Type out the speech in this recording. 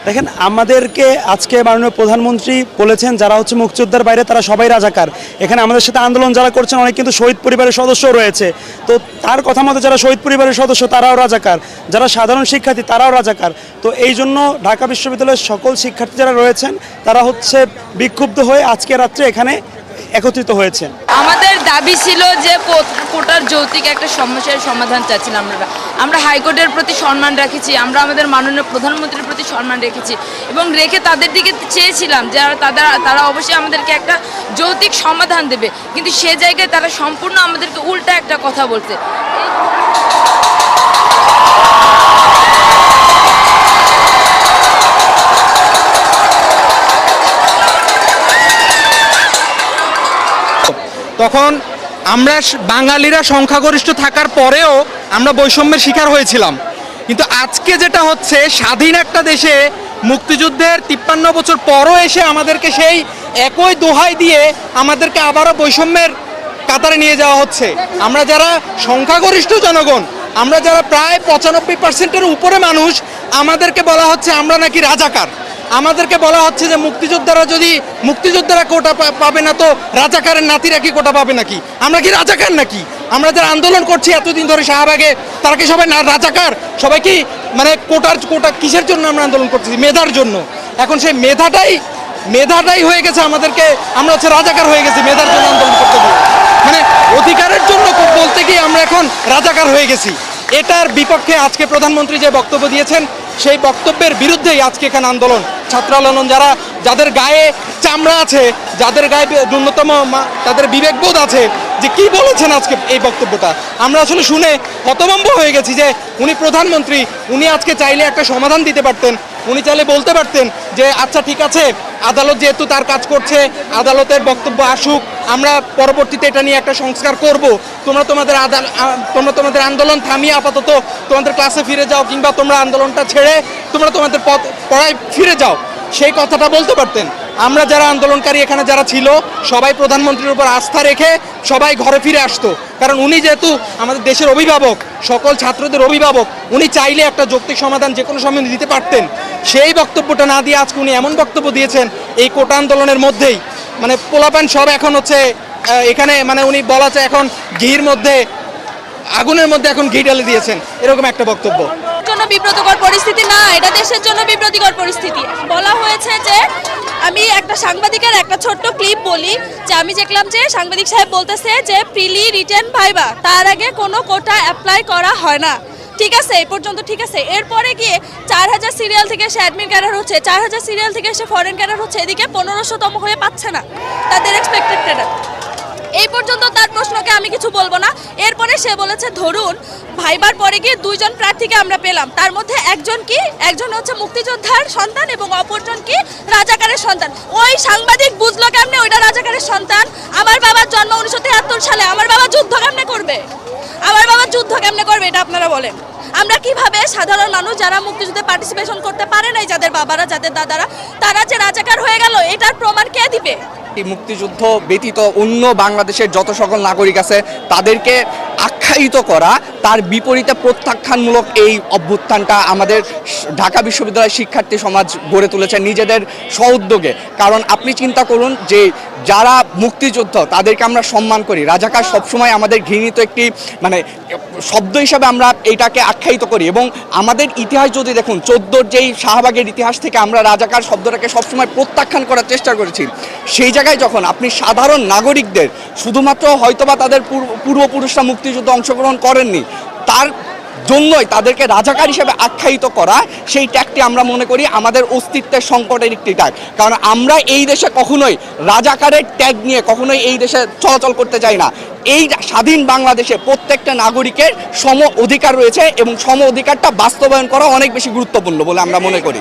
দেখেন, আমাদেরকে আজকে মাননীয় প্রধানমন্ত্রী বলেছেন যারা হচ্ছে মুক্তিযোদ্ধার বাইরে তারা সবাই রাজাকার। এখানে আমাদের সাথে আন্দোলন যারা করছেন অনেক কিন্তু শহীদ পরিবারের সদস্য রয়েছে। তো তার কথা মতো যারা শহীদ পরিবারের সদস্য তারাও রাজাকার, যারা সাধারণ শিক্ষার্থী তারাও রাজাকার। তো এই জন্য ঢাকা বিশ্ববিদ্যালয়ের সকল শিক্ষার্থী যারা রয়েছেন তারা হচ্ছে বিক্ষুব্ধ হয়ে আজকে রাত্রে এখানে একত্রিত হয়েছে। আমাদের দাবি ছিল যে কোটার যৌক্তিক একটা সমস্যার সমাধান চাচ্ছিলাম আমরা হাইকোর্টের প্রতি সম্মান রেখেছি, আমরা আমাদের মাননীয় প্রধানমন্ত্রীর প্রতি সম্মান রেখেছি এবং রেখে তাদের দিকে চেয়েছিলাম যে তারা অবশ্যই আমাদেরকে একটা যৌক্তিক সমাধান দেবে, কিন্তু সে জায়গায় তারা সম্পূর্ণ আমাদেরকে উল্টা একটা কথা বলছে। তখন আমরা বাঙালিরা সংখ্যাগরিষ্ঠ থাকার পরেও আমরা বৈষম্যের শিকার হয়েছিলাম, কিন্তু আজকে যেটা হচ্ছে স্বাধীন একটা দেশে মুক্তিযুদ্ধের 53 বছর পরও এসে আমাদেরকে সেই একই দোহাই দিয়ে আমাদেরকে আবারও বৈষম্যের কাতারে নিয়ে যাওয়া হচ্ছে। আমরা যারা সংখ্যাগরিষ্ঠ জনগণ, আমরা যারা প্রায় 95%-এর উপরে মানুষ, আমাদেরকে বলা হচ্ছে আমরা নাকি রাজাকার। আমাদেরকে বলা হচ্ছে যে মুক্তিযোদ্ধারা কোটা পাবে না, তো রাজাকারের নাতিরা কি কোটা পাবে নাকি? আমরা কি রাজাকার নাকি? আমরা যারা আন্দোলন করছি এতদিন ধরে শাহবাগে, তারা কি সবাই না রাজাকার? সবাই কি মানে কোটা কিসের জন্য আমরা আন্দোলন করতেছি? মেধার জন্য। এখন সেই মেধাটাই হয়ে গেছে আমাদেরকে, আমরা হচ্ছে রাজাকার হয়ে গেছি মেধার জন্য আন্দোলন করতে গিয়ে, মানে অধিকারের জন্য বলতে গিয়ে আমরা এখন রাজাকার হয়ে গেছি। এটার বিপক্ষে আজকে প্রধানমন্ত্রী যে বক্তব্য দিয়েছেন সেই বক্তব্যের বিরুদ্ধেই আজকে এখানে আন্দোলন। ছাত্র আন্দোলন যাদের গায়ে চামড়া আছে, যাদের গায়ে ন্যূনতম তাদের বিবেকবোধ আছে, যে কি বলেছেন আজকে এই বক্তব্যটা আমরা আসলে শুনে হতভম্ব হয়ে গেছি। যে উনি প্রধানমন্ত্রী, উনি আজকে চাইলে একটা সমাধান দিতে পারতেন, উনি চাইলে বলতে পারতেন যে আচ্ছা ঠিক আছে, আদালত যেহেতু তার কাজ করছে, আদালতের বক্তব্য আসুক, আমরা পরবর্তীতে এটা নিয়ে একটা সংস্কার করব, তোমরা তোমাদের আন্দোলন থামিয়ে আপাতত তোমাদের ক্লাসে ফিরে যাও, কিংবা তোমরা আন্দোলনটা ছেড়ে তোমরা তোমাদের পড়ায় ফিরে যাও, সেই কথাটা বলতে পারতেন। আমরা যারা আন্দোলনকারী এখানে যারা ছিল সবাই প্রধানমন্ত্রীর উপর আস্থা রেখে সবাই ঘরে ফিরে আসতো, কারণ উনি যেহেতু আমাদের দেশের অভিভাবক, সকল ছাত্রদের অভিভাবক, উনি চাইলে একটা যৌক্তিক সমাধান যে কোনো সময় দিতে পারতেন। সেই বক্তব্যটা না দিয়ে আজকে উনি এমন বক্তব্য দিয়েছেন এই কোটা আন্দোলনের মধ্যেই, মানে পোলাপান সব এখন হচ্ছে এখানে, মানে উনি বলা যায় এখন আগুনের মধ্যে এখন ঘি ঢেলে দিয়েছেন, এরকম একটা বক্তব্য। জন্য বিব্রতকর পরিস্থিতি না, এটা দেশের জন্য বিব্রতকর পরিস্থিতি। বলা হয়েছে যে, আমি একটা সাংবাদিকের একটা ছোট্ট ক্লিপ বলি, যে আমি দেখলাম যে সাংবাদিক সাহেব বলতেছে যে প্রিলি রিটেন ভাইবা, তার আগে কোনো কোটা অ্যাপ্লাই করা হয় না। ঠিক আছে, এই পর্যন্ত ঠিক আছে। এরপরে গিয়ে 4000 সিরিয়াল থেকে সে অ্যাডমিন ক্যাডার হচ্ছে, 4000 সিরিয়াল থেকে সে ফরেন ক্যাডার হচ্ছে, এদিকে 1500তম হয়ে পাচ্ছে না তাদের এক্সপেক্টেড ক্যাডার। এই পর্যন্ত তার প্রশ্নকে আমি কিছু বলবো না। এরপরে সে বলেছে ধরুন ভাইবার পরে গিয়ে 2 জন প্রার্থীকে আমরা পেলাম, তার মধ্যে একজন হচ্ছে মুক্তিযোদ্ধার সন্তান এবং অপরজন কি রাজাকারের সন্তান। ওই সাংবাদিক বুঝলো কেমনে ওইটা রাজাকারের সন্তান? আমার বাবার জন্ম 1973 সালে, আমার বাবা যুদ্ধ কেমনে করবে? এটা আপনারা বলেন। আমরা কিভাবে সাধারণ মানুষ যারা মুক্তিযুদ্ধে পার্টিসিপেশন করতে পারে নাই, যাদের বাবারা যাদের দাদারা, তারা যে রাজাকার হয়ে গেল, এটার প্রমাণ কে দিবে? মুক্তিযুদ্ধ ব্যতীত অন্য বাংলাদেশের যত সকল নাগরিক আছে তাদেরকে আখ্যায়িত করা, তার বিপরীতে প্রত্যাখ্যানমূলক এই অভ্যুত্থানটা আমাদের ঢাকা বিশ্ববিদ্যালয়ের শিক্ষার্থী সমাজ গড়ে তুলেছে নিজেদের স্বউদ্যোগে। কারণ আপনি চিন্তা করুন যে যারা মুক্তিযুদ্ধ তাদেরকে আমরা সম্মান করি, রাজাকার সবসময় আমাদের ঘৃণিত একটি মানে শব্দ হিসাবে আমরা এইটাকে আখ্যায়িত করি। এবং আমাদের ইতিহাস যদি দেখুন, 14 যেই শাহবাগের ইতিহাস থেকে আমরা রাজাকার শব্দটাকে সবসময় প্রত্যাখ্যান করার চেষ্টা করেছি। সেই জায়গায় যখন আপনি সাধারণ নাগরিকদের, শুধুমাত্র হয়তোবা তাদের পূর্বপুরুষরা মুক্তিযুদ্ধে অংশগ্রহণ করেননি, তার জন্যই তাদেরকে রাজাকার হিসেবে আখ্যায়িত করা, সেই ট্যাগটি আমরা মনে করি আমাদের অস্তিত্বের সংকটের একটি ট্যাগ। কারণ আমরা এই দেশে কখনোই রাজাকারের ট্যাগ নিয়ে কখনোই এই দেশে চলাচল করতে চাই না। এই স্বাধীন বাংলাদেশে প্রত্যেকটা নাগরিকের সম অধিকার রয়েছে এবং সম অধিকারটা বাস্তবায়ন করা অনেক বেশি গুরুত্বপূর্ণ বলে আমরা মনে করি।